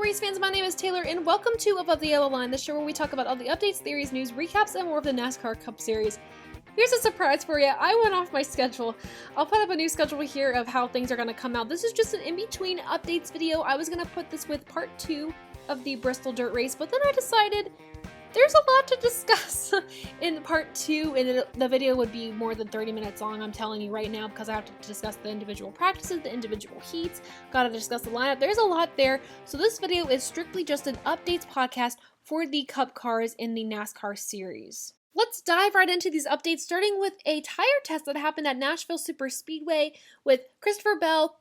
race fans, my name is Taylor and welcome to Above the Yellow Line, the show where we talk about all the updates, theories, news, recaps, and more of the NASCAR Cup Series. Here's a surprise for you. I went off my schedule. I'll put up a new schedule here of how things are going to come out. This is just an in-between updates video. I was going to put this with part 2 of the Bristol Dirt Race, but then I decided there's a lot to discuss in part 2, and the video would be more than 30 minutes long, I'm telling you right now, because I have to discuss the individual practices, the individual heats, gotta discuss the lineup. There's a lot there, so this video is strictly just an updates podcast for the Cup cars in the NASCAR series. Let's dive right into these updates, starting with a tire test that happened at Nashville Superspeedway with Christopher Bell,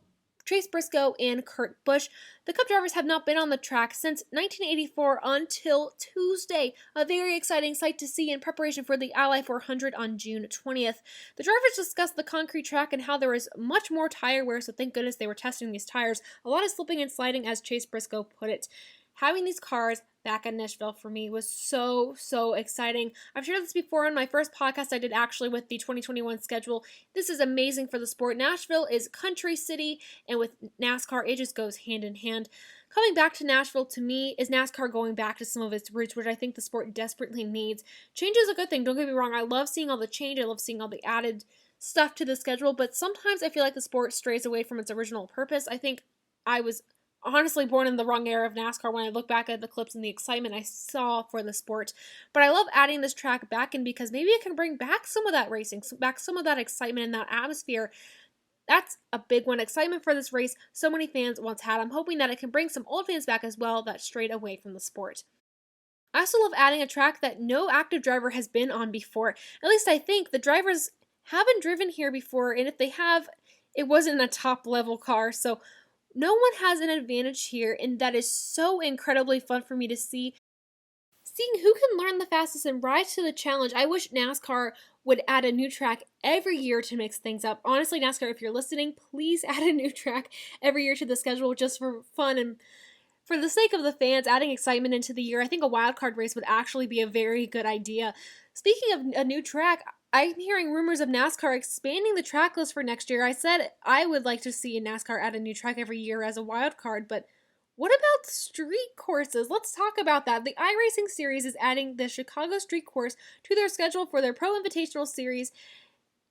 Chase Briscoe, and Kurt Busch. The Cup drivers have not been on the track since 1984 until Tuesday. A very exciting sight to see in preparation for the Ally 400 on June 20th. The drivers discussed the concrete track and how there was much more tire wear, so thank goodness they were testing these tires. A lot of slipping and sliding, as Chase Briscoe put it. Having these cars back at Nashville for me was so exciting. I've shared this before in my first podcast I did actually with the 2021 schedule. This is amazing for the sport. Nashville is country city, and with NASCAR, it just goes hand in hand. Coming back to Nashville, to me, is NASCAR going back to some of its roots, which I think the sport desperately needs. Change is a good thing, don't get me wrong. I love seeing all the change. I love seeing all the added stuff to the schedule, but sometimes I feel like the sport strays away from its original purpose. I think I was honestly born in the wrong era of NASCAR when I look back at the clips and the excitement I saw for the sport. But I love adding this track back in because maybe it can bring back some of that racing, back some of that excitement and that atmosphere. That's a big one. Excitement for this race so many fans once had. I'm hoping that it can bring some old fans back as well that strayed away from the sport. I also love adding a track that no active driver has been on before. At least I think. The drivers haven't driven here before, and if they have, it wasn't a top level car, so no one has an advantage here, and that is so incredibly fun for me to see. Seeing who can learn the fastest and rise to the challenge. I wish NASCAR would add a new track every year to mix things up. Honestly, NASCAR, if you're listening, please add a new track every year to the schedule just for fun and for the sake of the fans, adding excitement into the year. I think a wildcard race would actually be a very good idea. Speaking of a new track, I'm hearing rumors of NASCAR expanding the track list for next year. I said I would like to see NASCAR add a new track every year as a wild card, but what about street courses? Let's talk about that. The iRacing series is adding the Chicago Street Course to their schedule for their Pro Invitational Series,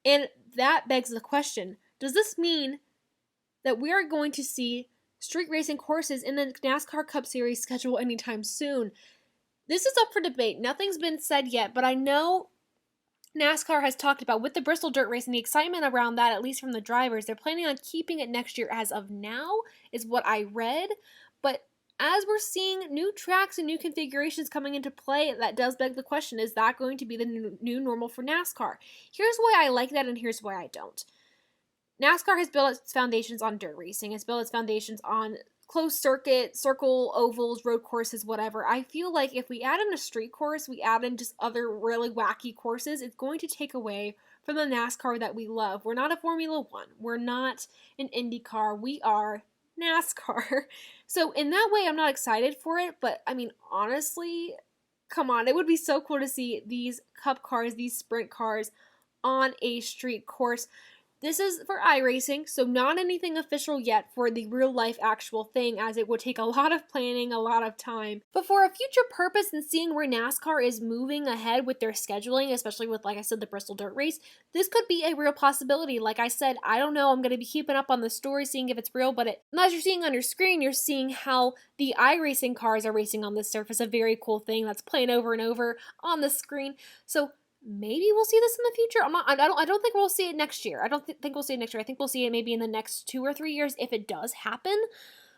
and that begs the question, does this mean that we are going to see street racing courses in the NASCAR Cup Series schedule anytime soon? This is up for debate. Nothing's been said yet, but I know NASCAR has talked about with the Bristol Dirt Race and the excitement around that, at least from the drivers, they're planning on keeping it next year as of now, is what I read. But as we're seeing new tracks and new configurations coming into play, that does beg the question, is that going to be the new normal for NASCAR? Here's why I like that and here's why I don't. NASCAR has built its foundations on dirt racing. It's built its foundations on closed circuit, circle, ovals, road courses, whatever. I feel like if we add in a street course, we add in just other really wacky courses, it's going to take away from the NASCAR that we love. We're not a Formula One. We're not an IndyCar. We are NASCAR. So in that way, I'm not excited for it, but I mean, honestly, come on. It would be so cool to see these Cup cars, these sprint cars on a street course. This is for iRacing, so not anything official yet for the real-life actual thing, as it would take a lot of planning, a lot of time. But for a future purpose and seeing where NASCAR is moving ahead with their scheduling, especially with, like I said, the Bristol Dirt Race, this could be a real possibility. Like I said, I don't know. I'm going to be keeping up on the story, seeing if it's real, but as you're seeing on your screen, you're seeing how the iRacing cars are racing on this surface, a very cool thing that's playing over and over on the screen. So maybe we'll see this in the future. I don't think we'll see it next year. I don't think we'll see it next year. I think we'll see it maybe in the next 2 or 3 years if it does happen.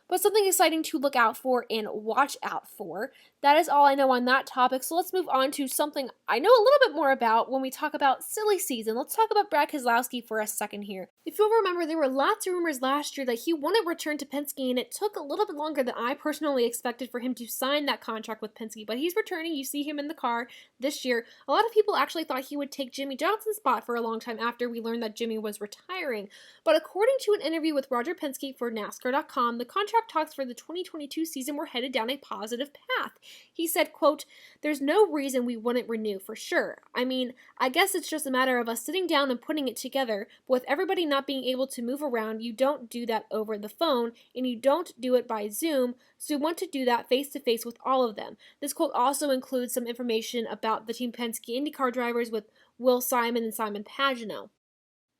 But something exciting to look out for and watch out for. That is all I know on that topic. So let's move on to something I know a little bit more about when we talk about silly season. Let's talk about Brad Keselowski for a second here. If you'll remember, there were lots of rumors last year that he wouldn't return to Penske, and it took a little bit longer than I personally expected for him to sign that contract with Penske. But he's returning. You see him in the car this year. A lot of people actually thought he would take Jimmy Johnson's spot for a long time after we learned that Jimmy was retiring. But according to an interview with Roger Penske for NASCAR.com, the contract contract talks for the 2022 season were headed down a positive path. He said, quote, "There's no reason we wouldn't renew for sure. I mean, I guess it's just a matter of us sitting down and putting it together, but with everybody not being able to move around, you don't do that over the phone, and you don't do it by Zoom, so we want to do that face-to-face with all of them." This quote also includes some information about the Team Penske IndyCar drivers with Will Simon and Simon Pagenaud.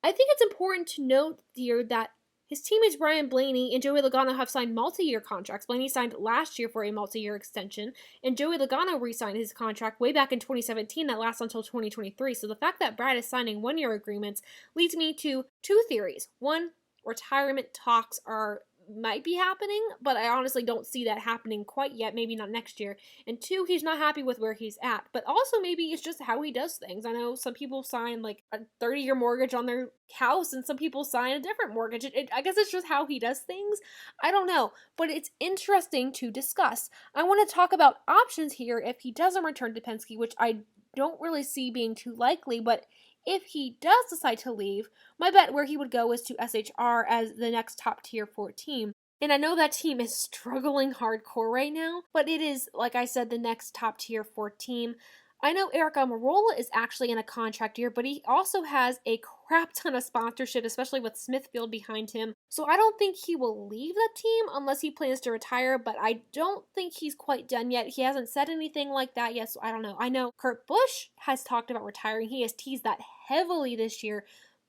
I think it's important to note here that his teammates Brian Blaney and Joey Logano have signed multi-year contracts. Blaney signed last year for a multi-year extension, and Joey Logano re-signed his contract way back in 2017 that lasts until 2023. So the fact that Brad is signing one-year agreements leads me to two theories. One, retirement talks might be happening, but I honestly don't see that happening quite yet, maybe not next year. And two, he's not happy with where he's at, but also maybe it's just how he does things. I know some people sign like a 30-year mortgage on their house and some people sign a different mortgage. I guess it's just how he does things. I don't know, but it's interesting to discuss. I want to talk about options here if he doesn't return to Penske, which I don't really see being too likely, but if he does decide to leave, my bet where he would go is to SHR as the next top tier 4 team. And I know that team is struggling hardcore right now, but it is, like I said, the next top tier 4 team. I know Eric Almirola is actually in a contract year, but he also has a crap ton of sponsorship, especially with Smithfield behind him. So I don't think he will leave the team unless he plans to retire, but I don't think he's quite done yet. He hasn't said anything like that yet, so I don't know. I know Kurt Busch has talked about retiring. He has teased that heavily this year,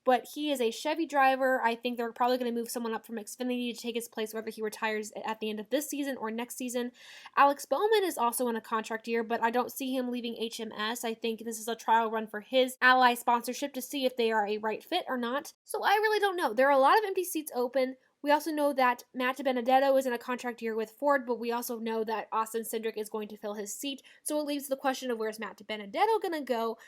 but he is a Chevy driver. I think they're probably going to move someone up from Xfinity to take his place, whether he retires at the end of this season or next season. Alex Bowman is also in a contract year, but I don't see him leaving HMS. I think this is a trial run for his Ally sponsorship to see if they are a right fit or not. So I really don't know. There are a lot of empty seats open. We also know that Matt DiBenedetto is in a contract year with Ford, but we also know that Austin Cindric is going to fill his seat. So it leaves the question of where's Matt DiBenedetto going to go?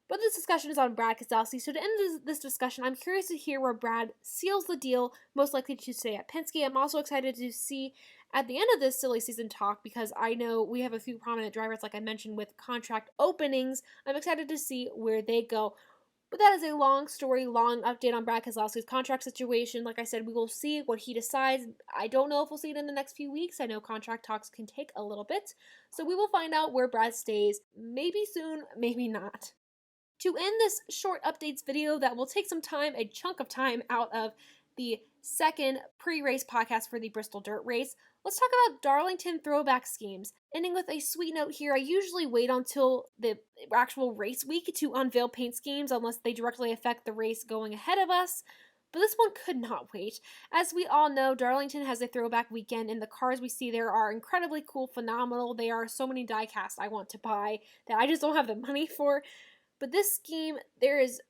But this discussion is on Brad Keselowski, so to end this discussion, I'm curious to hear where Brad seals the deal, most likely to stay at Penske. I'm also excited to see at the end of this silly season talk, because I know we have a few prominent drivers, like I mentioned, with contract openings. I'm excited to see where they go. But that is a long story, long update on Brad Keselowski's contract situation. Like I said, we will see what he decides. I don't know if we'll see it in the next few weeks. I know contract talks can take a little bit. So we will find out where Brad stays. Maybe soon, maybe not. To end this short updates video that will take some time, a chunk of time out of the second pre-race podcast for the Bristol Dirt Race, let's talk about Darlington throwback schemes. Ending with a sweet note here, I usually wait until the actual race week to unveil paint schemes unless they directly affect the race going ahead of us. But this one could not wait. As we all know, Darlington has a throwback weekend, and the cars we see there are incredibly cool, phenomenal. There are so many die-casts I want to buy that I just don't have the money for. But this scheme, there is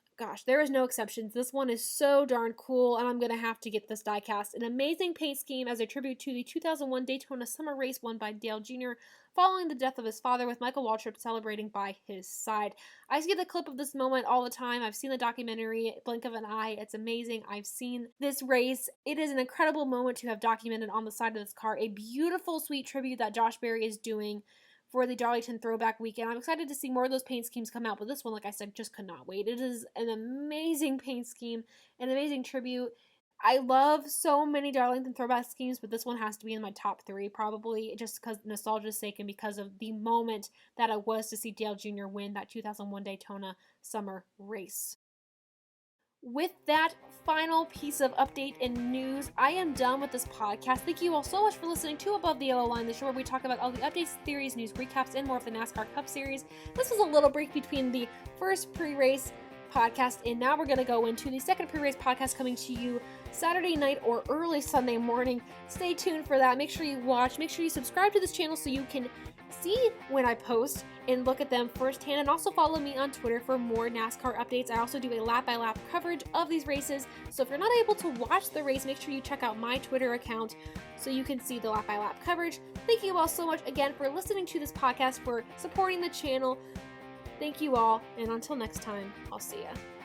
no exceptions. This one is so darn cool, and I'm going to have to get this diecast. An amazing paint scheme as a tribute to the 2001 Daytona Summer Race won by Dale Jr. following the death of his father, with Michael Waltrip celebrating by his side. I see the clip of this moment all the time. I've seen the documentary, blink of an eye. It's amazing. I've seen this race. It is an incredible moment to have documented on the side of this car. A beautiful, sweet tribute that Josh Berry is doing for the Darlington throwback weekend. I'm excited to see more of those paint schemes come out, but this one, like I said, just could not wait. It is an amazing paint scheme, an amazing tribute. I love so many Darlington throwback schemes, but this one has to be in my top 3 probably, just because nostalgia's sake and because of the moment that it was to see Dale Jr. win that 2001 Daytona Summer Race. With that final piece of update and news, I am done with this podcast. Thank you all so much for listening to Above the Yellow Line, the show where we talk about all the updates, theories, news, recaps, and more of the NASCAR Cup Series. This was a little break between the first pre-race podcast, and now we're going to go into the second pre-race podcast coming to you Saturday night or early Sunday morning. Stay tuned for that. Make sure you watch. Make sure you subscribe to this channel so you can see when I post and look at them firsthand, and also follow me on Twitter for more NASCAR updates. I also do a lap-by-lap coverage of these races, so if you're not able to watch the race, make sure you check out my Twitter account so you can see the lap-by-lap coverage. Thank you all so much again for listening to this podcast, for supporting the channel. Thank you all, and until next time, I'll see ya.